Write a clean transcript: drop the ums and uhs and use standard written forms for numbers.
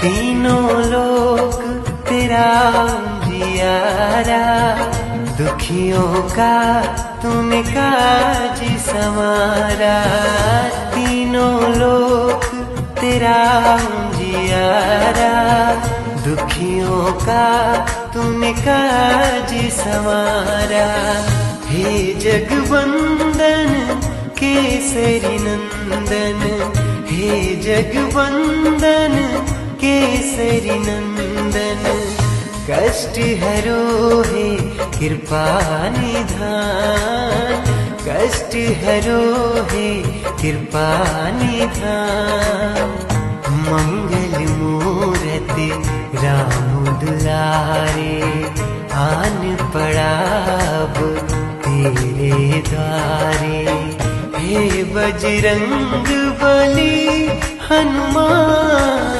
तीनों लोक तेरा जियारा, दुखियों का तूने काज संवारा। तीनों लोक तेरा जियारा, दुखियों का तूने काज संवारा। हे जगवंदन केसरी नंदन, हे जगवंदन केसरी नंदन, कष्ट हरो हे कृपा निधान, कष्ट हरो हे कृपा निधान। मंगल मूरति राम दुलारे, आन पड़ा अब तेरे द्वारे। हे बजरंग बली हनुमान।